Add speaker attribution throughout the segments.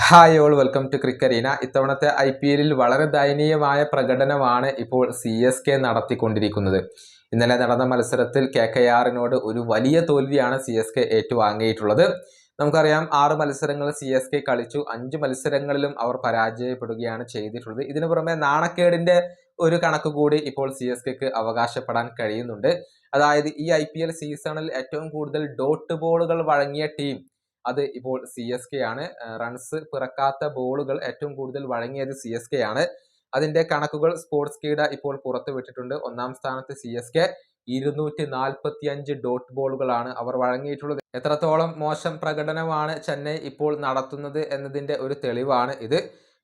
Speaker 1: Hi all welcome to ക്രിക്കറീന. ഇത്തവണത്തെ IPL വളരെ ദയനീയമായ പ്രകടനമാണ് ഇപ്പോൾ CSK നടത്തിക്കൊണ്ടിരിക്കുന്നത്. ഇന്നലെ നടന്ന മത്സരത്തിൽ KKRനോട് ഒരു വലിയ തോൽവിയാണ് CSK ഏറ്റുവാങ്ങിയിട്ടുള്ളത്. നമുക്കറിയാം 6 മത്സരങ്ങൾ CSK കളിച്ചു, 5 മത്സരങ്ങളിലും അവർ പരാജയപ്പെടുകയാണ് ചെയ്തിട്ടുള്ളത്. ഇതിനു പുറമെ നാണക്കേടിന്റെ ഒരു കണക്ക് കൂടി ഇപ്പോൾ CSKക്ക് അവകാശപ്പെടാൻ കഴിയുന്നുണ്ട്. അതായത് ഈ IPL സീസണിൽ ഏറ്റവും കൂടുതൽ ഡോട്ട് ബോളുകൾ വഴങ്ങിയ ടീം അത് ഇപ്പോൾ CSK ആണ്. റൺസ് പിറക്കാത്ത ബോളുകൾ ഏറ്റവും കൂടുതൽ വഴങ്ങിയത് CSK ആണ്. അതിന്റെ കണക്കുകൾ സ്പോർട്സ് കീട ഇപ്പോൾ പുറത്തുവിട്ടിട്ടുണ്ട്. ഒന്നാം സ്ഥാനത്ത് CSK 245 ഡോട്ട് ബോളുകളാണ് അവർ വഴങ്ങിയിട്ടുള്ളത്. എത്രത്തോളം മോശം പ്രകടനമാണ് ചെന്നൈ ഇപ്പോൾ നടത്തുന്നത് എന്നതിന്റെ ഒരു തെളിവാണ് ഇത്.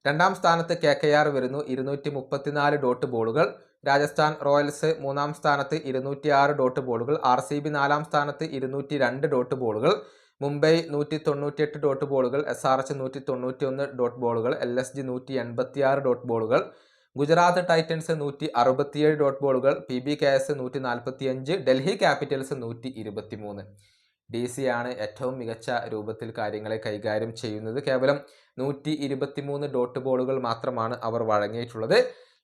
Speaker 1: രണ്ടാം സ്ഥാനത്ത് KKR വരുന്നു, 234 ഡോട്ട് ബോളുകൾ. രാജസ്ഥാൻ റോയൽസ് മൂന്നാം സ്ഥാനത്ത് 206 ഡോട്ട് ബോളുകൾ. RCB നാലാം സ്ഥാനത്ത് 202 ഡോട്ട് ബോളുകൾ. മുംബൈ 198 ഡോട്ട് ബോളുകൾ. SRH 191 ഡോട്ട് ബോളുകൾ. LSG 186 ഡോട്ട് ബോളുകൾ. ഗുജറാത്ത് ടൈറ്റൻസ് 167 ഡോട്ട് ബോളുകൾ. PBKS 145. ഡൽഹി ക്യാപിറ്റൽസ് 123. DC ആണ് ഏറ്റവും മികച്ച രൂപത്തിൽ കാര്യങ്ങളെ കൈകാര്യം ചെയ്യുന്നത്. കേവലം 123 ഡോട്ട് ബോളുകൾ മാത്രമാണ് അവർ വഴങ്ങിയിട്ടുള്ളത്.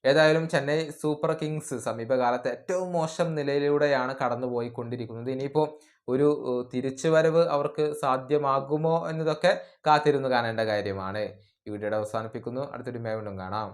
Speaker 1: ഏതായാലും ചെന്നൈ സൂപ്പർ കിങ്സ് സമീപകാലത്ത് ഏറ്റവും മോശം നിലയിലൂടെയാണ് കടന്നുപോയിക്കൊണ്ടിരിക്കുന്നത്. ഇനിയിപ്പോൾ ഒരു തിരിച്ചുവരവ് അവർക്ക് സാധ്യമാകുമോ എന്നതൊക്കെ കാത്തിരുന്ന് കാണേണ്ട കാര്യമാണ്. ഈ വീഡിയോയുടെ അവസാനിപ്പിക്കുന്നു. അടുത്തൊരു വീണ്ടും കാണാം.